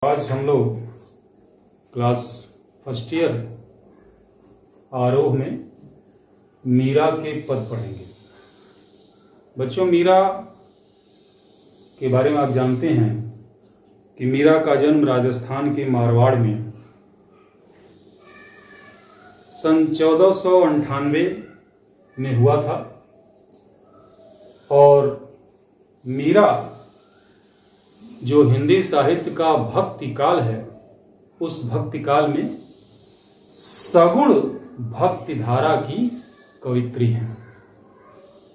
आज हम लोग क्लास फर्स्ट ईयर आरोह में मीरा के पद पढ़ेंगे। बच्चों, मीरा के बारे में आप जानते हैं कि मीरा का जन्म राजस्थान के मारवाड़ में सन 1498 में हुआ था और मीरा जो हिंदी साहित्य का भक्ति काल है, उस भक्ति काल में सगुण भक्ति धारा की कवित्री है।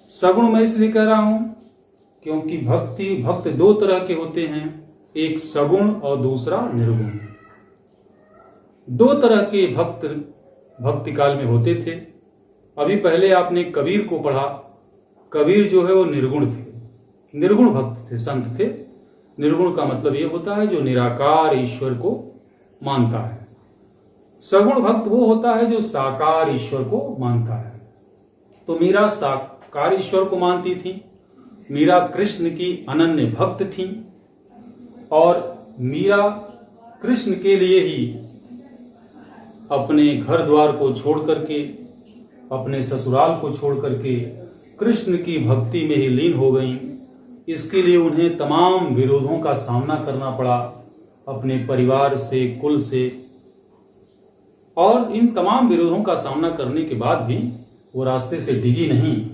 सगुण मैं इसलिए कह रहा हूं क्योंकि भक्त दो तरह के होते हैं, एक सगुण और दूसरा निर्गुण। दो तरह के भक्त भक्ति काल में होते थे। अभी पहले आपने कबीर को पढ़ा। कबीर जो है वो निर्गुण थे, निर्गुण भक्त थे, संत थे। निर्गुण का मतलब यह होता है जो निराकार ईश्वर को मानता है। सगुण भक्त वो होता है जो साकार ईश्वर को मानता है। तो मीरा साकार ईश्वर को मानती थी। मीरा कृष्ण की अनन्य भक्त थी और मीरा कृष्ण के लिए ही अपने घर द्वार को छोड़ करके, अपने ससुराल को छोड़ करके कृष्ण की भक्ति में ही लीन हो गईं। इसके लिए उन्हें तमाम विरोधों का सामना करना पड़ा, अपने परिवार से, कुल से, और इन तमाम विरोधों का सामना करने के बाद भी वो रास्ते से डिगी नहीं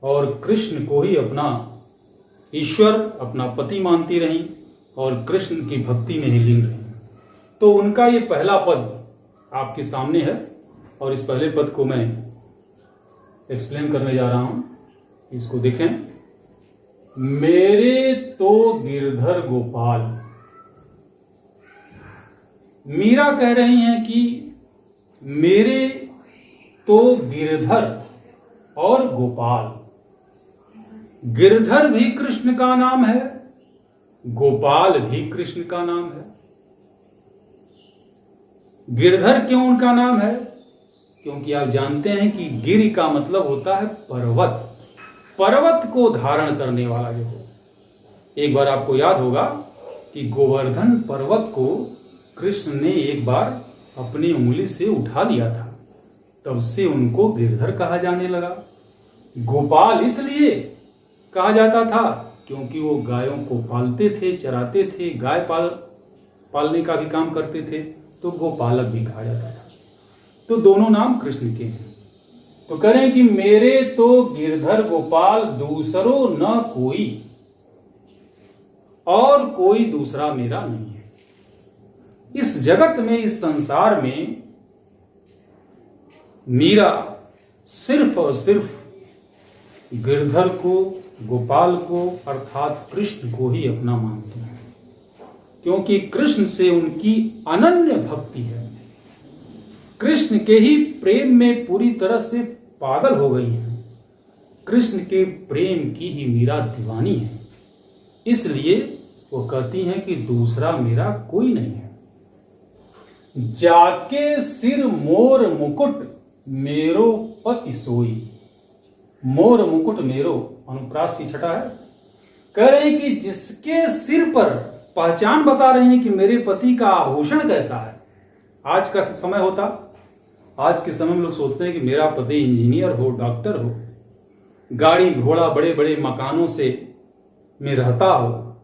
और कृष्ण को ही अपना ईश्वर, अपना पति मानती रहीं और कृष्ण की भक्ति में ही लीन रहीं। तो उनका ये पहला पद आपके सामने है और इस पहले पद को मैं एक्सप्लेन करने जा रहा हूं। इसको देखें। मेरे तो गिरधर गोपाल। मीरा कह रही हैं कि मेरे तो गिरधर और गोपाल। गिरधर भी कृष्ण का नाम है, गोपाल भी कृष्ण का नाम है। गिरधर क्यों उनका नाम है? क्योंकि आप जानते हैं कि गिर का मतलब होता है पर्वत। पर्वत को धारण करने वाला जो हो। एक बार आपको याद होगा कि गोवर्धन पर्वत को कृष्ण ने एक बार अपनी उंगली से उठा लिया था, तब से उनको गिरधर कहा जाने लगा। गोपाल इसलिए कहा जाता था क्योंकि वो गायों को पालते थे, चराते थे, गाय पालने का भी काम करते थे, तो गोपालक भी कहा जाता था। तो दोनों नाम कृष्ण के हैं। तो करें कि मेरे तो गिरधर गोपाल दूसरो न कोई, और कोई दूसरा मेरा नहीं है। इस जगत में, इस संसार में मीरा सिर्फ और सिर्फ गिरधर को, गोपाल को अर्थात कृष्ण को ही अपना मानती है, क्योंकि कृष्ण से उनकी अनन्य भक्ति है। कृष्ण के ही प्रेम में पूरी तरह से पागल हो गई है। कृष्ण के प्रेम की ही मीरा दीवानी है। इसलिए वो कहती हैं कि दूसरा मेरा कोई नहीं है। जाके सिर मोर मुकुट मेरो पति सोई। मोर मुकुट मेरो अनुप्रास की छटा है। कह रहे हैं कि जिसके सिर पर, पहचान बता रही हैं कि मेरे पति का आभूषण कैसा है। आज का समय होता, आज के समय में लोग सोचते हैं कि मेरा पति इंजीनियर हो, डॉक्टर हो, गाड़ी घोड़ा बड़े बड़े मकानों से में रहता हो,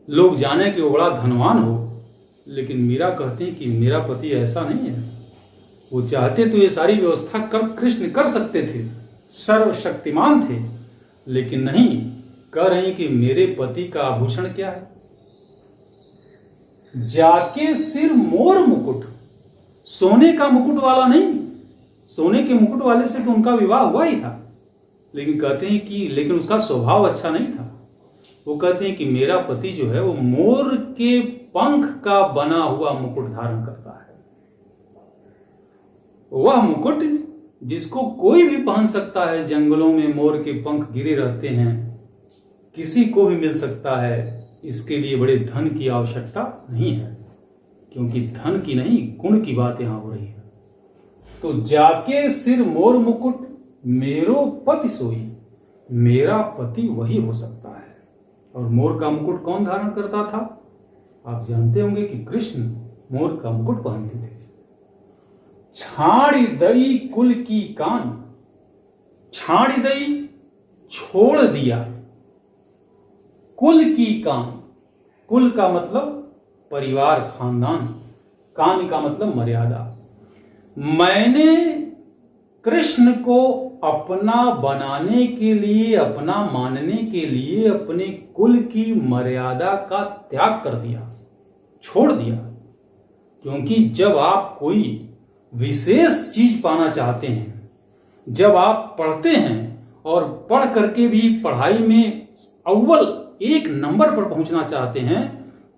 लोग जाने कि वो बड़ा धनवान हो। लेकिन मीरा कहती हैं कि मेरा पति ऐसा नहीं है। वो चाहते तो ये सारी व्यवस्था कृष्ण कर सकते थे, सर्वशक्तिमान थे, लेकिन नहीं। कह रही कि मेरे पति का आभूषण क्या है? जाके सिर मोर मुकुट। सोने का मुकुट वाला नहीं, सोने के मुकुट वाले से तो उनका विवाह हुआ ही था, लेकिन कहते हैं कि लेकिन उसका स्वभाव अच्छा नहीं था। वो कहते हैं कि मेरा पति जो है वो मोर के पंख का बना हुआ मुकुट धारण करता है। वह मुकुट जिसको कोई भी पहन सकता है। जंगलों में मोर के पंख गिरे रहते हैं, किसी को भी मिल सकता है। इसके लिए बड़े धन की आवश्यकता नहीं है, क्योंकि धन की नहीं, गुण की बात यहां हो रही है। तो जाके सिर मोर मुकुट मेरो पति सोई। मेरा पति वही हो सकता है। और मोर का मुकुट कौन धारण करता था? आप जानते होंगे कि कृष्ण मोर का मुकुट पहनते थे। छाड़ी दई कुल की कान, छाड़ी दई छोड़ दिया, कुल की कान, कुल का मतलब परिवार खानदान, कान का मतलब मर्यादा। मैंने कृष्ण को अपना बनाने के लिए, अपना मानने के लिए अपने कुल की मर्यादा का त्याग कर दिया, छोड़ दिया। क्योंकि जब आप कोई विशेष चीज पाना चाहते हैं, जब आप पढ़ते हैं और पढ़ करके भी पढ़ाई में अव्वल एक नंबर पर पहुंचना चाहते हैं,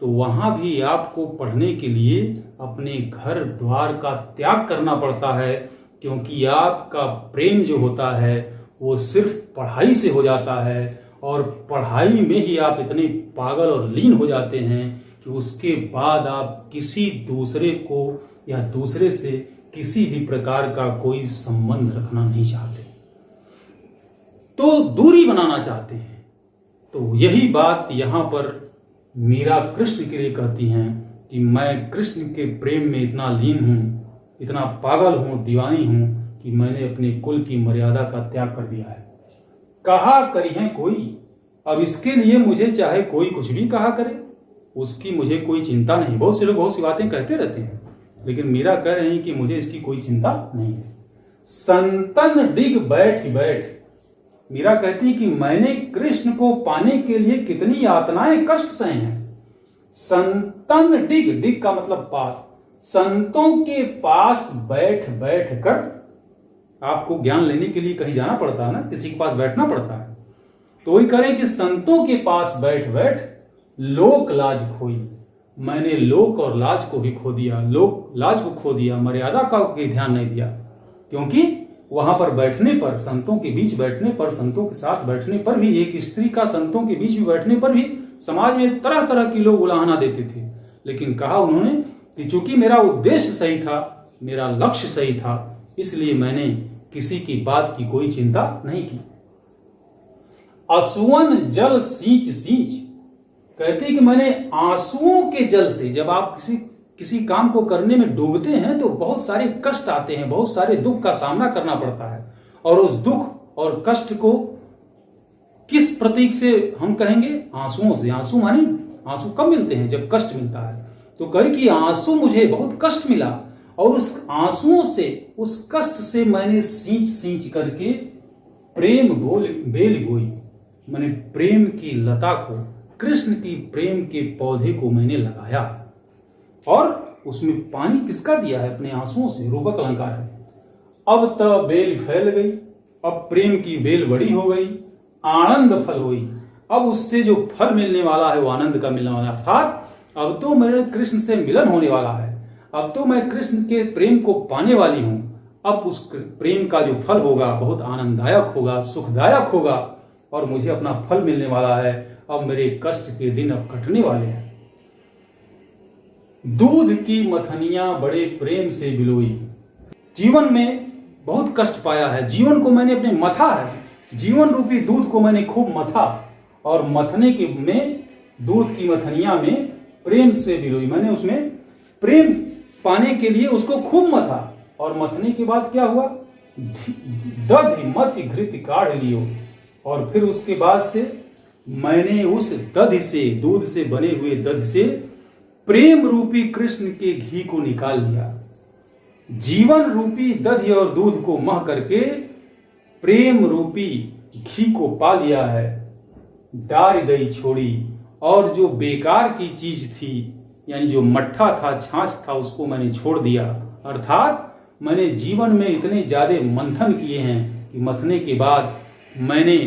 तो वहां भी आपको पढ़ने के लिए अपने घर द्वार का त्याग करना पड़ता है। क्योंकि आपका प्रेम जो होता है वो सिर्फ पढ़ाई से हो जाता है, और पढ़ाई में ही आप इतने पागल और लीन हो जाते हैं कि उसके बाद आप किसी दूसरे को या दूसरे से किसी भी प्रकार का कोई संबंध रखना नहीं चाहते, तो दूरी बनाना चाहते हैं। तो यही बात यहां पर मीरा कृष्ण के लिए कहती हैं कि मैं कृष्ण के प्रेम में इतना लीन हूं, इतना पागल हूं, दीवानी हूं कि मैंने अपने कुल की मर्यादा का त्याग कर दिया है। कहा करी है कोई, अब इसके लिए मुझे चाहे कोई कुछ भी कहा करे, उसकी मुझे कोई चिंता नहीं। बहुत से लोग बहुत सी बातें कहते रहते हैं, लेकिन मीरा कह रहे हैं कि मुझे इसकी कोई चिंता नहीं है। संतन डिग बैठ बैठ, मीरा कहती है कि मैंने कृष्ण को पाने के लिए कितनी यातनाएं कष्ट सहे हैं। संतन डिग, डिग का मतलब पास, संतों के पास बैठ बैठ कर, आपको ज्ञान लेने के लिए कहीं जाना पड़ता है ना, किसी के पास बैठना पड़ता है, तो वही करें कि संतों के पास बैठ बैठ लोक लाज खोई, मैंने लोक और लाज को भी खो दिया, लोक लाज को खो दिया, मर्यादा का ध्यान नहीं दिया। क्योंकि वहां पर बैठने पर, संतों के बीच बैठने पर, संतों के साथ बैठने पर भी, एक स्त्री का संतों के बीच भी बैठने पर भी समाज में तरह तरह की लोग उलाहना देते थे। लेकिन कहा उन्होंने कि चूंकि मेरा उद्देश्य सही था, मेरा लक्ष्य सही था, इसलिए मैंने किसी की बात की कोई चिंता नहीं की। असुवन जल सींच सींच, कहते कि मैंने आंसुओं के जल से, जब आप किसी काम को करने में डूबते हैं तो बहुत सारे कष्ट आते हैं, बहुत सारे दुख का सामना करना पड़ता है, और उस दुख और कष्ट को किस प्रतीक से हम कहेंगे? आंसुओं से। आंसू माने आंसू कब मिलते हैं? जब कष्ट मिलता है। तो कहे कि आंसू, मुझे बहुत कष्ट मिला, और उस आंसुओं से, उस कष्ट से मैंने सींच सींच करके प्रेम बेल बोई, मैंने प्रेम की लता को, कृष्ण की प्रेम के पौधे को मैंने लगाया, और उसमें पानी किसका दिया है? अपने आंसुओं से। रूपक अलंकार है। अब त बेल फैल गई, अब प्रेम की बेल बड़ी हो गई, आनंद फल हुई, अब उससे जो फल मिलने वाला है वो आनंद का मिलने वाला है। अर्थात अब तो मेरे कृष्ण से मिलन होने वाला है, अब तो मैं कृष्ण के प्रेम को पाने वाली हूं। अब उस प्रेम का जो फल होगा बहुत आनंददायक होगा, सुखदायक होगा, और मुझे अपना फल मिलने वाला है। अब मेरे कष्ट के दिन अब कटने वाले हैं। दूध की मथनियां बड़े प्रेम से बिलोई, जीवन में बहुत कष्ट पाया है, जीवन को मैंने अपने मथा है, जीवन रूपी दूध को मैंने खूब मथा, और मथने के में दूध की मथनिया में प्रेम से बिलोई, मैंने उसमें प्रेम पाने के लिए उसको खूब मथा, और मथने के बाद क्या हुआ? दधि मथि घृत काढ़ लियो, और फिर उसके बाद से मैंने उस दधि से, दूध से बने हुए दधि से प्रेम रूपी कृष्ण के घी को निकाल लिया। जीवन रूपी दधि और दूध को मह करके प्रेम रूपी घी को पा लिया है। डारी दही छोड़ी, और जो बेकार की चीज थी, यानी जो मट्ठा था, छाछ था, उसको मैंने छोड़ दिया। अर्थात मैंने जीवन में इतने ज्यादा मंथन किए हैं कि मथने के बाद मैंने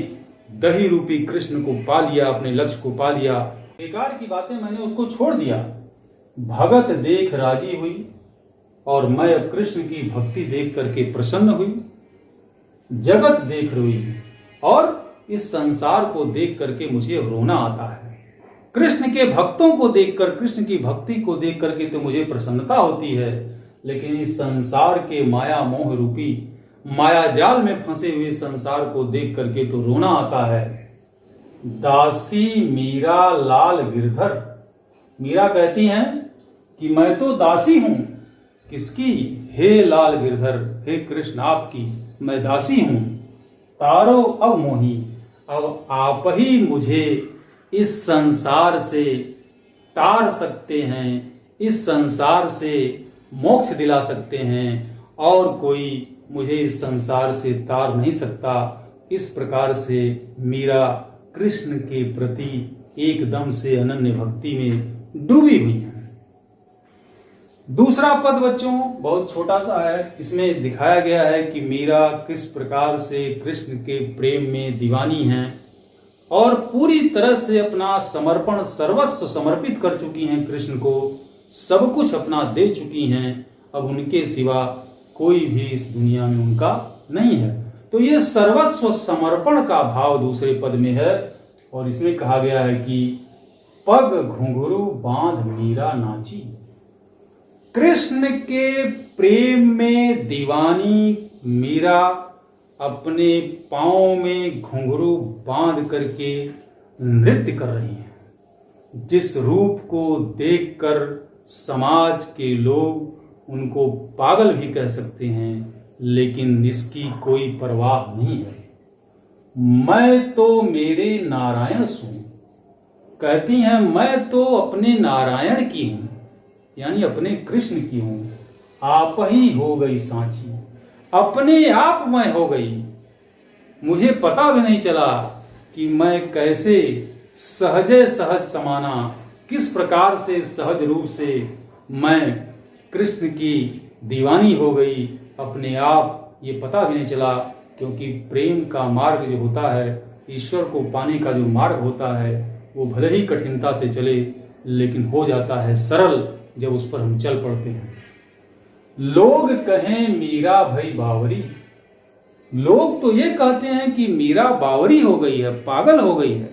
दही रूपी कृष्ण को पा लिया, अपने लक्ष्य को पा लिया। बेकार की बातें मैंने उसको छोड़ दिया। भगत देख राजी हुई, और मैं अब कृष्ण की भक्ति देख करके प्रसन्न हुई। जगत देख रोई, और इस संसार को देख करके मुझे रोना आता है। कृष्ण के भक्तों को देखकर, कृष्ण की भक्ति को देख करके तो मुझे प्रसन्नता होती है, लेकिन इस संसार के माया मोह रूपी माया जाल में फंसे हुए संसार को देख करके तो रोना आता है। दासी मीरा लाल गिरधर, मीरा कहती हैं कि मैं तो दासी हूं। किसकी? हे लाल गिरधर, हे कृष्ण आपकी मैं दासी हूं। तारो अब मोही, अब आप ही मुझे इस संसार से तार सकते हैं, इस संसार से मोक्ष दिला सकते हैं, और कोई मुझे इस संसार से तार नहीं सकता। इस प्रकार से मीरा कृष्ण के प्रति एकदम से अनन्य भक्ति में डूबी हुई है। दूसरा पद बच्चों बहुत छोटा सा है। इसमें दिखाया गया है कि मीरा किस प्रकार से कृष्ण के प्रेम में दीवानी हैं और पूरी तरह से अपना समर्पण सर्वस्व समर्पित कर चुकी हैं कृष्ण को, सब कुछ अपना दे चुकी हैं। अब उनके सिवा कोई भी इस दुनिया में उनका नहीं है। तो ये सर्वस्व समर्पण का भाव दूसरे पद में है। और इसमें कहा गया है कि पग घुंघरू बांध मीरा नाची। कृष्ण के प्रेम में दीवानी मीरा अपने पांव में घुंघरू बांध करके नृत्य कर रही है, जिस रूप को देखकर समाज के लोग उनको पागल भी कह सकते हैं, लेकिन इसकी कोई परवाह नहीं है। मैं तो मेरे नारायण सू, कहती हैं मैं तो अपने नारायण की हूं, यानी अपने कृष्ण की हूं। आप ही हो गई सांची, अपने आप मैं हो गई। मुझे पता भी नहीं चला कि मैं कैसे सहजे सहज समाना, किस प्रकार से सहज रूप से मैं कृष्ण की दीवानी हो गई अपने आप, ये पता भी नहीं चला। क्योंकि प्रेम का मार्ग जो होता है, ईश्वर को पाने का जो मार्ग होता है, वो भले ही कठिनता से चले लेकिन हो जाता है सरल जब उस पर हम चल पड़ते हैं। लोग कहें मीरा भई बावरी, लोग तो ये कहते हैं कि मीरा बावरी हो गई है, पागल हो गई है।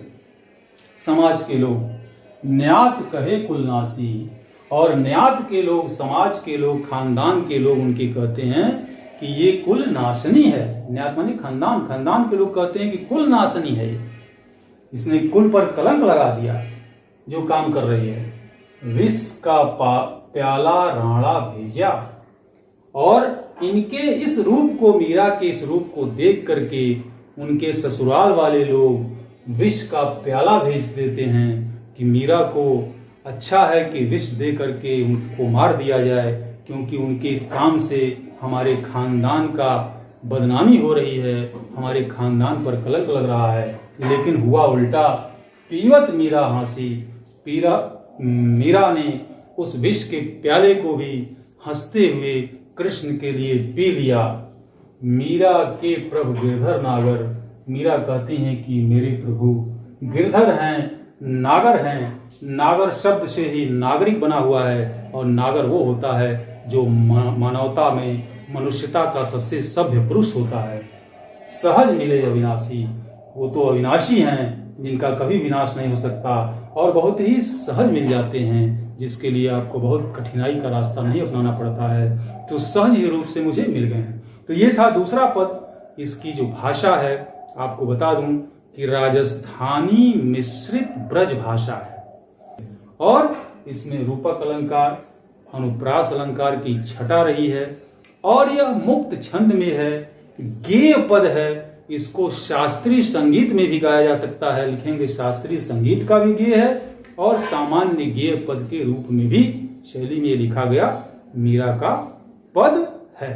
समाज के लोग न्यात कहे कुलनासी, और न्यात के लोग, समाज के लोग, खानदान के लोग उनके कहते हैं कि ये कुल नाशनी है। न्यात माने खानदान, खानदान के लोग कहते हैं कि कुल नाशनी है, इसने कुल पर कलंक लगा दिया जो काम कर रही है। विष का प्याला राणा भेजा, और इनके इस रूप को, मीरा के इस रूप को देख करके उनके ससुराल वाले लोग विष का प्याला भेज देते हैं कि मीरा को अच्छा है कि विष दे करके उनको मार दिया जाए, क्योंकि उनके इस काम से हमारे खानदान का बदनामी हो रही है, हमारे खानदान पर कलंक लग रहा है। लेकिन हुआ उल्टा, पीवत मीरा हंसी, मीरा ने उस विष के प्याले को भी हंसते हुए कृष्ण के लिए पी लिया। मीरा के प्रभु गिरधर नागर, मीरा कहती हैं कि मेरे प्रभु गिरधर हैं, नागर हैं। नागर शब्द से ही नागरिक बना हुआ है, और नागर वो होता है जो मानवता में, मनुष्यता का सबसे सभ्य पुरुष होता है। सहज मिले अविनाशी, वो तो अविनाशी हैं जिनका कभी विनाश नहीं हो सकता, और बहुत ही सहज मिल जाते हैं, जिसके लिए आपको बहुत कठिनाई का रास्ता नहीं अपनाना पड़ता है, तो सहज ही रूप से मुझे मिल गए हैं। तो ये था दूसरा पद। इसकी जो भाषा है आपको बता दूं कि राजस्थानी मिश्रित ब्रज भाषा है, और इसमें रूपक अलंकार, अनुप्रास अलंकार की छटा रही है, और यह मुक्त छंद में है, गेय पद है। इसको शास्त्रीय संगीत में भी गाया जा सकता है, लिखेंगे शास्त्रीय संगीत का भी गेय है, और सामान्य गेय पद के रूप में भी शैली में लिखा गया मीरा का पद है।